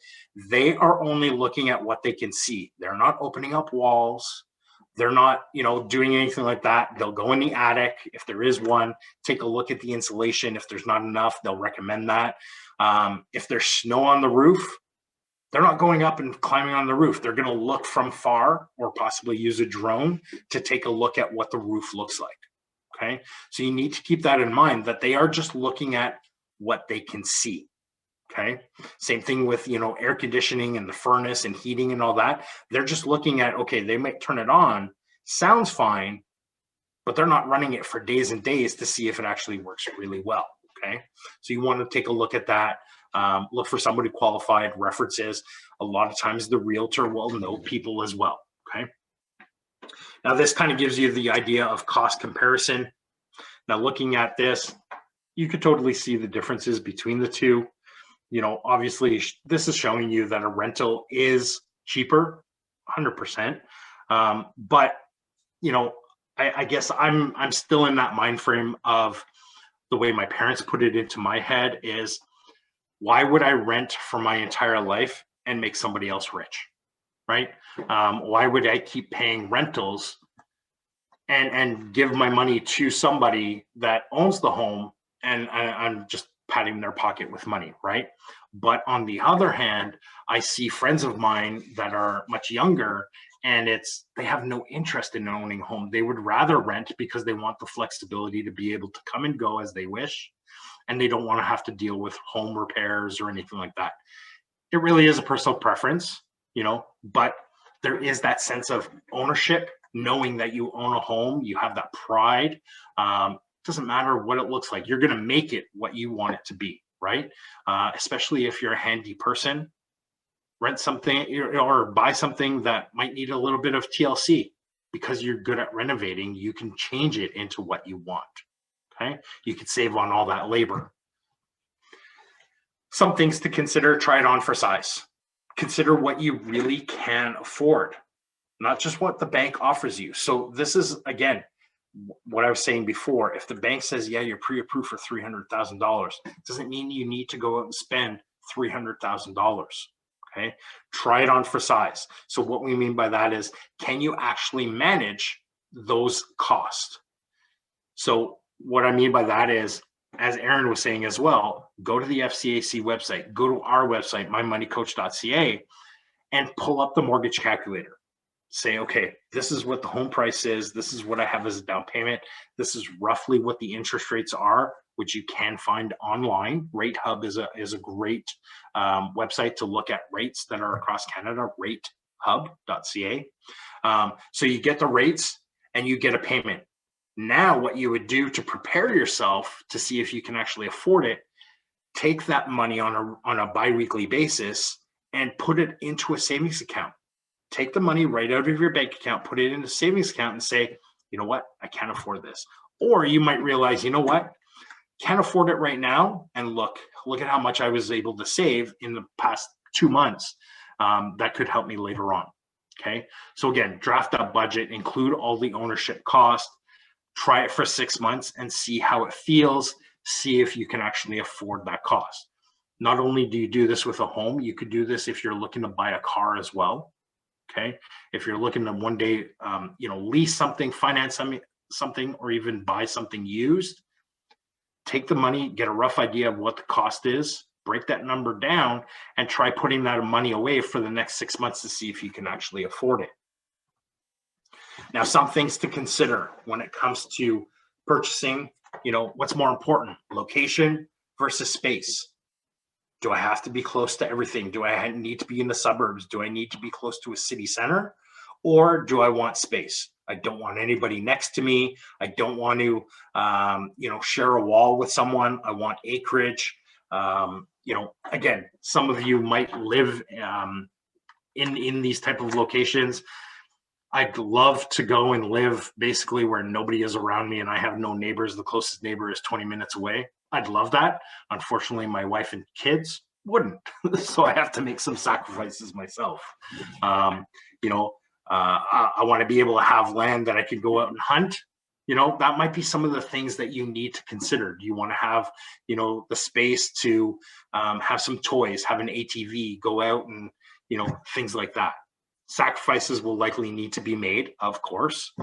they are only looking at what they can see. They're not opening up walls. They're not, doing anything like that. They'll go in the attic if there is one, take a look at the insulation. If there's not enough, they'll recommend that. If there's snow on the roof, they're not going up and climbing on the roof. They're going to look from far or possibly use a drone to take a look at what the roof looks like. Okay. So you need to keep that in mind that they are just looking at what they can see. Okay. Same thing with, air conditioning and the furnace and heating and all that. They're just looking at, okay, they might turn it on, sounds fine, but they're not running it for days and days to see if it actually works really well. Okay. So you want to take a look at that. Look for somebody qualified, references. A lot of times the realtor will know people as well. Okay. Now this kind of gives you the idea of cost comparison. Now looking at this, you could totally see the differences between the two. Obviously this is showing you that a rental is cheaper, 100%. But, I guess I'm still in that mind frame of the way my parents put it into my head is, why would I rent for my entire life and make somebody else rich, right? Why would I keep paying rentals and give my money to somebody that owns the home and I'm just patting their pocket with money, right? But on the other hand, I see friends of mine that are much younger and they have no interest in owning a home. They would rather rent because they want the flexibility to be able to come and go as they wish. And they don't want to have to deal with home repairs or anything like that. It really is a personal preference, but there is that sense of ownership, knowing that you own a home, you have that pride. Doesn't matter what it looks like. You're going to make it what you want it to be, right? Especially if you're a handy person, rent something or buy something that might need a little bit of TLC. Because you're good at renovating, you can change it into what you want. Okay, you could save on all that labor. Some things to consider: try it on for size. Consider what you really can afford, not just what the bank offers you. So this is, again, what I was saying before. If the bank says, yeah, you're pre-approved for $300,000, doesn't mean you need to go out and spend $300,000. Okay, try it on for size. So what we mean by that is, can you actually manage those costs? So what I mean by that is, as Aaron was saying as well, go to the FCAC website, go to our website, mymoneycoach.ca, and pull up the mortgage calculator. Say, okay, this is what the home price is. This is what I have as a down payment. This is roughly what the interest rates are, which you can find online. Rate Hub is a great website to look at rates that are across Canada, ratehub.ca. So you get the rates and you get a payment. Now, what you would do to prepare yourself to see if you can actually afford it, take that money on a biweekly basis and put it into a savings account. Take the money right out of your bank account, put it in a savings account and say, you know what, I can't afford this. Or you might realize, you know what, can't afford it right now. And look at how much I was able to save in the past 2 months. That could help me later on. Okay. So again, draft a budget, include all the ownership costs. Try it for 6 months and see how it feels. See if you can actually afford that cost. Not only do you do this with a home, you could do this if you're looking to buy a car as well. Okay. If you're looking to one day, lease something, finance something, or even buy something used, take the money, get a rough idea of what the cost is, break that number down, and try putting that money away for the next 6 months to see if you can actually afford it. Now, some things to consider when it comes to purchasing, what's more important, location versus space. Do I have to be close to everything? Do I need to be in the suburbs? Do I need to be close to a city center? Or do I want space? I don't want anybody next to me. I don't want to, share a wall with someone. I want acreage. Again, some of you might live in these type of locations. I'd love to go and live basically where nobody is around me and I have no neighbors. The closest neighbor is 20 minutes away. I'd love that. Unfortunately, my wife and kids wouldn't. So I have to make some sacrifices myself. I want to be able to have land that I could go out and hunt. That might be some of the things that you need to consider. Do you want to have, the space to have some toys, have an ATV, go out and, things like that. Sacrifices will likely need to be made, of course.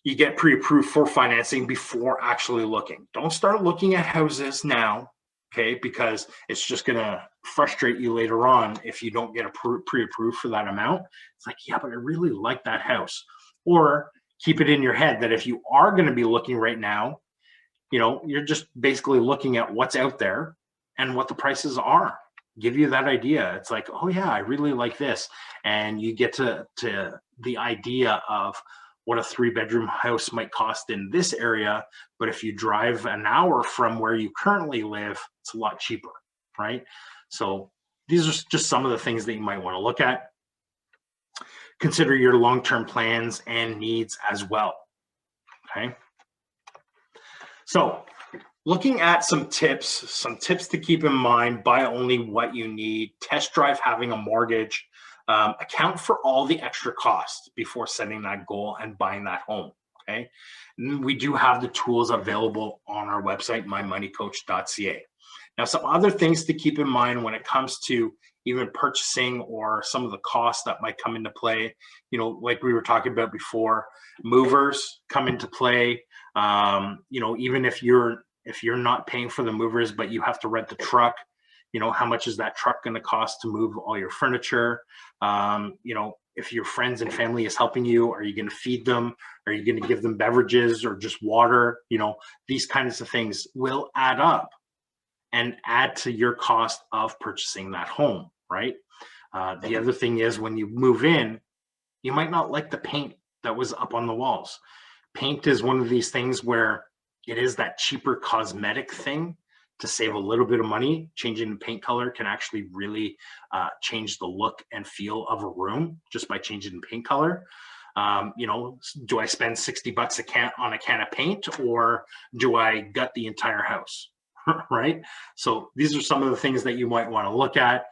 You get pre-approved for financing before actually looking. Don't start looking at houses now, okay? Because it's just going to frustrate you later on if you don't get a pre-approved for that amount. It's like, yeah, but I really like that house. Or keep it in your head that if you are going to be looking right now, you're just basically looking at what's out there and what the prices are. Give you that idea. It's like, oh yeah, I really like this. And you get to the idea of what a 3-bedroom house might cost in this area. But if you drive an hour from where you currently live, it's a lot cheaper, right? So these are just some of the things that you might want to look at. Consider your long-term plans and needs as well, okay? So looking at some tips to keep in mind: buy only what you need, test drive having a mortgage, account for all the extra costs before setting that goal and buying that home, okay? And we do have the tools available on our website, mymoneycoach.ca. Now, some other things to keep in mind when it comes to even purchasing or some of the costs that might come into play, you know, like we were talking about before, movers come into play. You know, even if you're not paying for the movers, but you have to rent the truck, you know, how much is that truck going to cost to move all your furniture? You know, if your friends and family is helping you, are you going to feed them? Are you going to give them beverages or just water? You know, these kinds of things will add up and add to your cost of purchasing that home, right? The other thing is, when you move in, you might not like the paint that was up on the walls. Paint is one of these things where it is that cheaper cosmetic thing to save a little bit of money. Changing the paint color can actually really change the look and feel of a room just by changing the paint color. You know, do I spend $60 on a can of paint, or do I gut the entire house? Right? So these are some of the things that you might want to look at.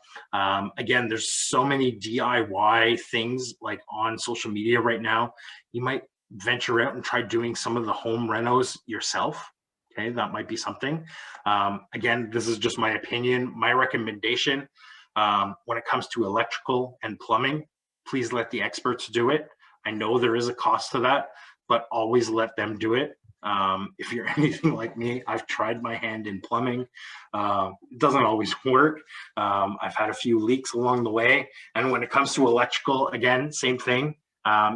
Again, there's so many DIY things like on social media right now. You might venture out and try doing some of the home renos yourself. Okay, that might be something. Again, this is just my opinion. My recommendation, when it comes to electrical and plumbing, please let the experts do it. I know there is a cost to that, but always let them do it. If you're anything like me, I've tried my hand in plumbing. It doesn't always work. I've had a few leaks along the way. And when it comes to electrical, again, same thing.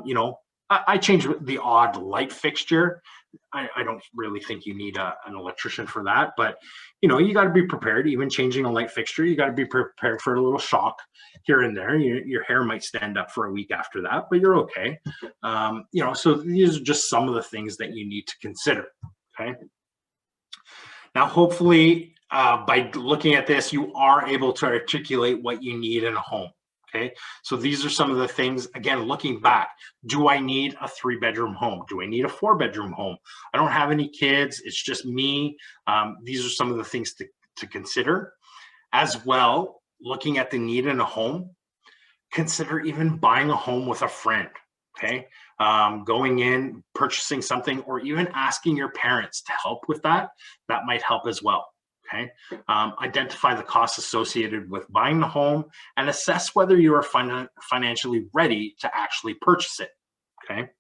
You know, I change the odd light fixture. I don't really think you need an electrician for that, but you know, you got to be prepared. Even changing a light fixture, you got to be prepared for a little shock here and there. Your hair might stand up for a week after that, but you're okay. You know, so these are just some of the things that you need to consider. Okay. Now, hopefully, by looking at this, you are able to articulate what you need in a home. Okay, so these are some of the things. Again, looking back, do I need a 3-bedroom home? Do I need a 4-bedroom home? I don't have any kids. It's just me. These are some of the things to consider. As well, looking at the need in a home, consider even buying a home with a friend. Okay, going in, purchasing something, or even asking your parents to help with that. That might help as well. Okay, identify the costs associated with buying the home and assess whether you are financially ready to actually purchase it. Okay,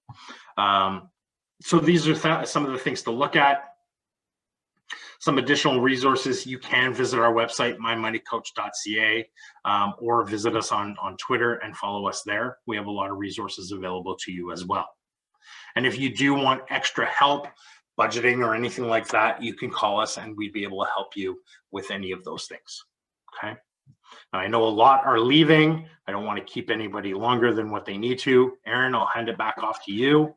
so these are some of the things to look at. Some additional resources: you can visit our website, mymoneycoach.ca, or visit us on Twitter and follow us there. We have a lot of resources available to you as well. And if you do want extra help budgeting or anything like that, you can call us and we'd be able to help you with any of those things. Okay. Now, I know a lot are leaving. I don't want to keep anybody longer than what they need to. Aaron, I'll hand it back off to you.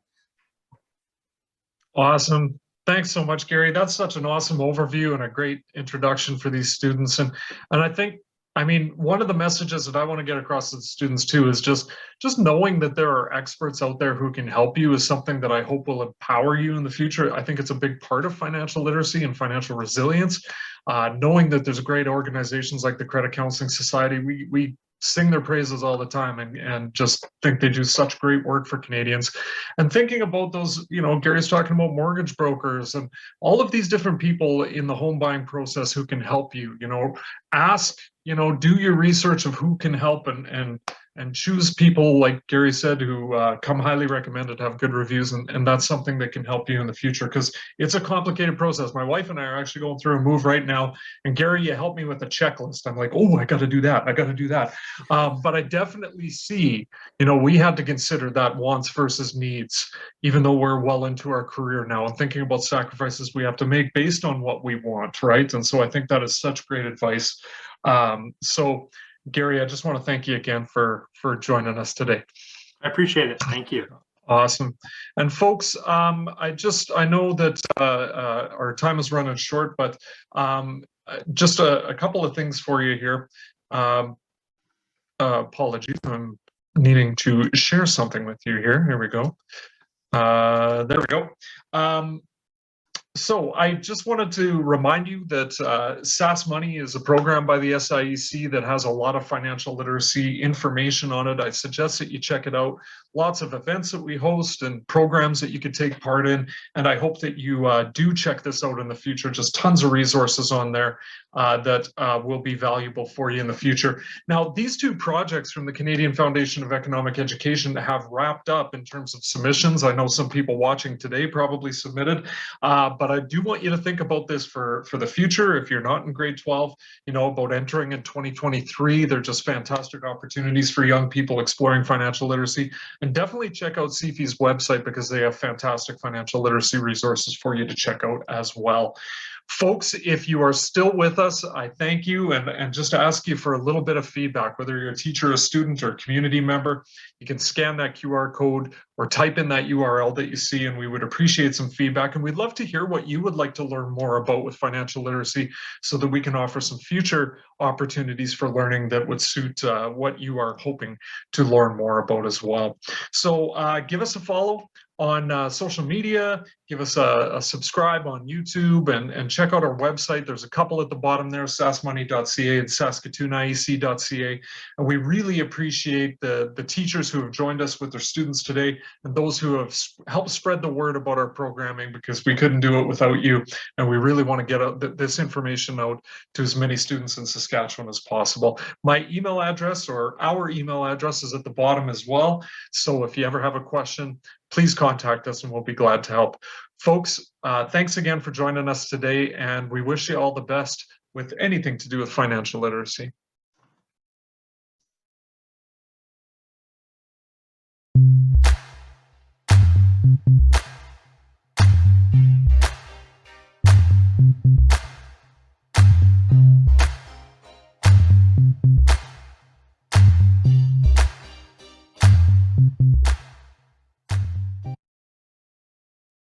Awesome. Thanks so much, Gary. That's such an awesome overview and a great introduction for these students. And I think, I mean, one of the messages that I want to get across to the students too is just knowing that there are experts out there who can help you is something that I hope will empower you in the future. I think it's a big part of financial literacy and financial resilience. Knowing that there's great organizations like the Credit Cousling Society, we sing their praises all the time and just think they do such great work for Canadians. And thinking about those, you know, Gary's talking about mortgage brokers and all of these different people in the home buying process who can help you, you know, ask, you know, do your research of who can help and and choose people, like Gary said, who come highly recommended, have good reviews, and that's something that can help you in the future, because it's a complicated process. My wife and I are actually going through a move right now, and Gary, you help me with a checklist. I'm like, oh, I got to do that. I got to do that. But I definitely see, we had to consider that wants versus needs, even though we're well into our career now, and thinking about sacrifices we have to make based on what we want, right? And so I think that is such great advice. So Gary, I just want to thank you again for joining us today. I appreciate it. Thank you. Awesome. And folks, I know that our time is running short, but just a couple of things for you here. Apologies, I'm needing to share something with you here. Here we go. There we go. So I just wanted to remind you that SaskMoney is a program by the SIEC that has a lot of financial literacy information on it. I suggest that you check it out. Lots of events that we host and programs that you could take part in. And I hope that you do check this out in the future. Just tons of resources on there that will be valuable for you in the future. Now, these two projects from the Canadian Foundation of Economic Education have wrapped up in terms of submissions. I know some people watching today probably submitted, but I do want you to think about this for the future. If you're not in grade 12, about entering in 2023, they're just fantastic opportunities for young people exploring financial literacy. And definitely check out CFE's website, because they have fantastic financial literacy resources for you to check out as well. Folks, if you are still with us, I thank you, and just ask you for a little bit of feedback, whether you're a teacher, a student, or a community member. You can scan that QR code or type in that URL that you see, and we would appreciate some feedback. And we'd love to hear what you would like to learn more about with financial literacy, so that we can offer some future opportunities for learning that would suit what you are hoping to learn more about as well. So give us a follow on social media, give us a subscribe on YouTube, and check out our website. There's a couple at the bottom there, saskmoney.ca and saskatooniec.ca. And we really appreciate the teachers who have joined us with their students today, and those who have helped spread the word about our programming, because we couldn't do it without you. And we really want to get out this information out to as many students in Saskatchewan as possible. My email address, or our email address, is at the bottom as well. So if you ever have a question, please contact us and we'll be glad to help. Folks, thanks again for joining us today, and we wish you all the best with anything to do with financial literacy.